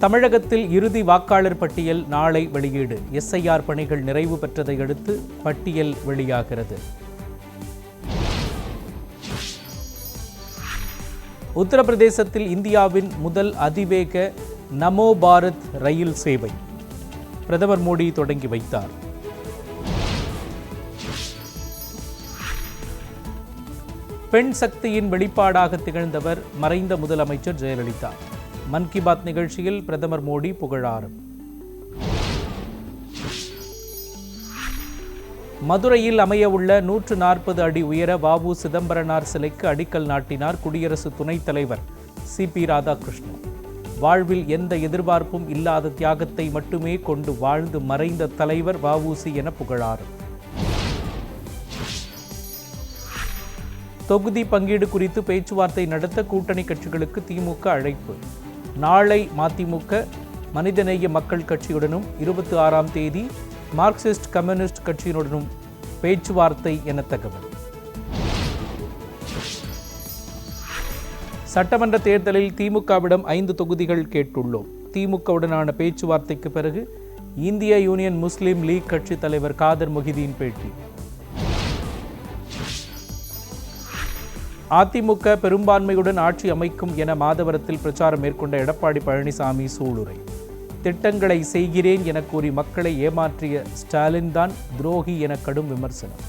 தமிழகத்தில் இறுதி வாக்காளர் பட்டியல் நாளை வெளியீடு. எஸ்ஐஆர் பணிகள் நிறைவு பெற்றதை அடுத்து பட்டியல் வெளியாகிறது. உத்தரப்பிரதேசத்தில் இந்தியாவின் முதல் அதிவேக நமோ பாரத் ரயில் சேவை பிரதமர் மோடி தொடங்கி வைத்தார். பெண் சக்தியின் வெளிப்பாடாக திகழ்ந்தவர் மறைந்த முதலமைச்சர் ஜெயலலிதா. மன் கி பாத் நிகழ்ச்சியில் பிரதமர் மோடி புகழாரம். மதுரையில் அமையவுள்ள 140 அடி உயர வ.உ. சிதம்பரனார் சிலைக்கு அடிக்கல் நாட்டினார் குடியரசு துணைத் தலைவர் சி.பி. ராதாகிருஷ்ணன். வாழ்வில் எந்த எதிர்பார்ப்பும் இல்லாத தியாகத்தை மட்டுமே கொண்டு வாழ்ந்து மறைந்த தலைவர் வ.உ.சி. என புகழாரம். தொகுதி பங்கீடு குறித்து பேச்சுவார்த்தை நடத்த கூட்டணி கட்சிகளுக்கு திமுக அழைப்பு. நாளை மதிமுக, மனிதநேய மக்கள் கட்சியுடனும் 26ஆம் தேதி மார்க்சிஸ்ட் கம்யூனிஸ்ட் கட்சியினுடனும் பேச்சுவார்த்தை என தகவல். சட்டமன்ற தேர்தலில் திமுகவிடம் 5 தொகுதிகள் கேட்டுள்ளோம். திமுகவுடனான பேச்சுவார்த்தைக்கு பிறகு இந்திய யூனியன் முஸ்லீம் லீக் கட்சி தலைவர் காதர் மொஹிதீன் பேட்டி. அதிமுக பெரும்பான்மையுடன் ஆட்சி அமைக்கும் என மாதவரத்தில் பிரச்சாரம் மேற்கொண்ட எடப்பாடி பழனிசாமி சூளுரை. திட்டங்களை செய்கிறேன் என கூறி மக்களை ஏமாற்றிய ஸ்டாலின் தான் துரோகி என கடும் விமர்சனம்.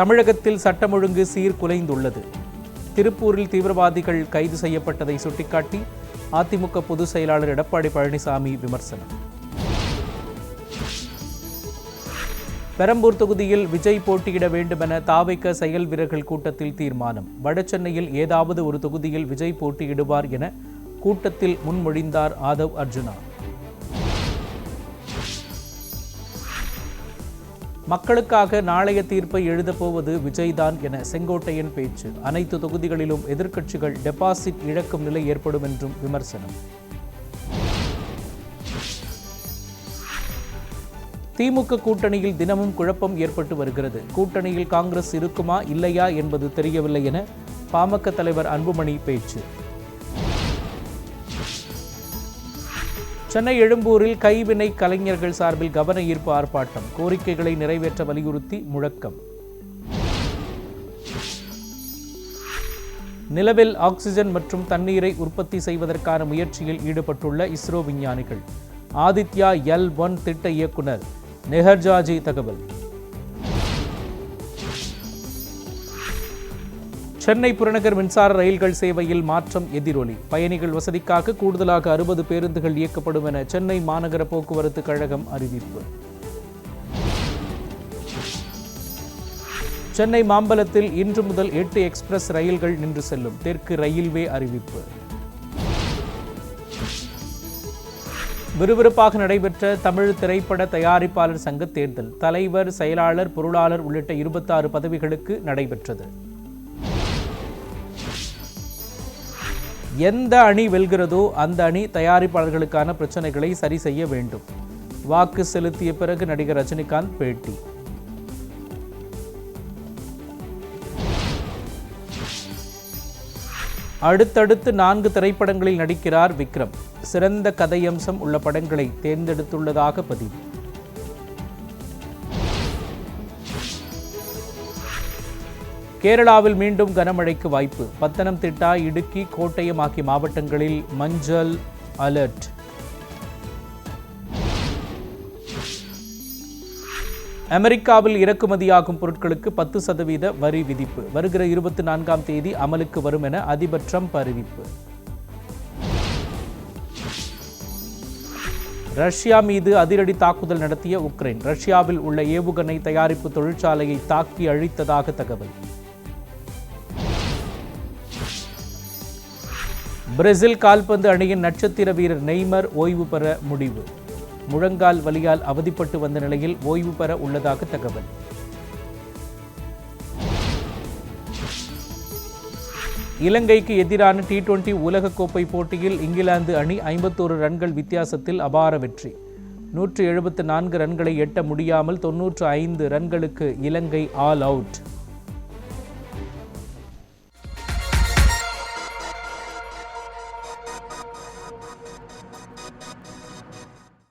தமிழகத்தில் சட்டம் ஒழுங்கு சீர்குலைந்துள்ளது. திருப்பூரில் தீவிரவாதிகள் கைது செய்யப்பட்டதை சுட்டிக்காட்டி அதிமுக பொதுச் செயலாளர் எடப்பாடி பழனிசாமி விமர்சனம். பெரம்பூர் தொகுதியில் விஜய் போட்டியிட வேண்டுமென தாவேக செயல் வீரர்கள் கூட்டத்தில் தீர்மானம். வடசென்னையில் ஏதாவது ஒரு தொகுதியில் விஜய் போட்டியிடுவார் என கூட்டத்தில் முன்மொழிந்தார் ஆதவ் அர்ஜுனா. மக்களுக்காக நாளைய தீர்ப்பை எழுதப்போவது விஜய்தான் என செங்கோட்டையன் பேச்சு. அனைத்து தொகுதிகளிலும் எதிர்க்கட்சிகள் டெபாசிட் இழக்கும் நிலை ஏற்படும் என்றும் விமர்சனம். திமுக கூட்டணியில் தினமும் குழப்பம் ஏற்பட்டு வருகிறது. கூட்டணியில் காங்கிரஸ் இருக்குமா இல்லையா என்பது தெரியவில்லை என பாமக தலைவர் அன்புமணி பேச்சு. சென்னை எழும்பூரில் கைவினை கலைஞர்கள் சார்பில் கவன ஈர்ப்பு ஆர்ப்பாட்டம். கோரிக்கைகளை நிறைவேற்ற வலியுறுத்தி முழக்கம். நிலவில் ஆக்சிஜன் மற்றும் தண்ணீரை உற்பத்தி செய்வதற்கான முயற்சியில் ஈடுபட்டுள்ள இஸ்ரோ விஞ்ஞானிகள். ஆதித்யா L1 திட்ட இயக்குனர் நெஹர்ஜாஜி தகவல். சென்னை புறநகர் மின்சார ரயில்கள் சேவையில் மாற்றம் எதிரொலி. பயணிகள் வசதிக்காக கூடுதலாக 60 பேருந்துகள் இயக்கப்படும் என சென்னை மாநகர போக்குவரத்து கழகம் அறிவிப்பு. சென்னை மாம்பலத்தில் இன்று முதல் 8 எக்ஸ்பிரஸ் ரயில்கள் நின்று செல்லும். தெற்கு ரயில்வே அறிவிப்பு. விறுவிறுப்பாக நடைபெற்ற தமிழ் திரைப்பட தயாரிப்பாளர் சங்க தேர்தல். தலைவர், செயலாளர், பொருளாளர் உள்ளிட்ட 26 பதவிகளுக்கு நடைபெற்றது. எந்த அணி வெல்கிறதோ அந்த அணி தயாரிப்பாளர்களுக்கான பிரச்சனைகளை சரி செய்ய வேண்டும். வாக்கு செலுத்திய பிறகு நடிகர் ரஜினிகாந்த் பேட்டி. அடுத்தடுத்து 4 திரைப்படங்களில் நடிக்கிறார் விக்ரம். சிறந்த கதையம்சம் உள்ள படங்களை தேர்ந்தெடுத்துள்ளதாக பதிவு. கேரளாவில் மீண்டும் கனமழைக்கு வாய்ப்பு. பத்தனம்திட்டா, இடுக்கி, கோட்டயம் ஆகிய மாவட்டங்களில் மஞ்சள் அலர்ட். அமெரிக்காவில் இறக்குமதியாகும் பொருட்களுக்கு 10% வரி விதிப்பு. வருகிற 24ஆம் தேதி அமலுக்கு வரும் என அதிபர் ட்ரம்ப் அறிவிப்பு. ரஷ்யா மீது அதிரடி தாக்குதல் நடத்திய உக்ரைன். ரஷ்யாவில் உள்ள ஏவுகணை தயாரிப்பு தொழிற்சாலையை தாக்கி அழித்ததாக தகவல். பிரேசில் கால்பந்து அணியின் நட்சத்திர வீரர் நெய்மர் ஓய்வு பெற முடிவு. முழங்கால் வலியால் அவதிப்பட்டு வந்த நிலையில் ஓய்வு பெற உள்ளதாக தகவல். இலங்கைக்கு எதிரான T20 உலகக்கோப்பை போட்டியில் இங்கிலாந்து அணி 51 ரன்கள் வித்தியாசத்தில் அபார வெற்றி. 174 ரன்களை எட்ட முடியாமல் 95 ரன்களுக்கு இலங்கை ஆல் அவுட்.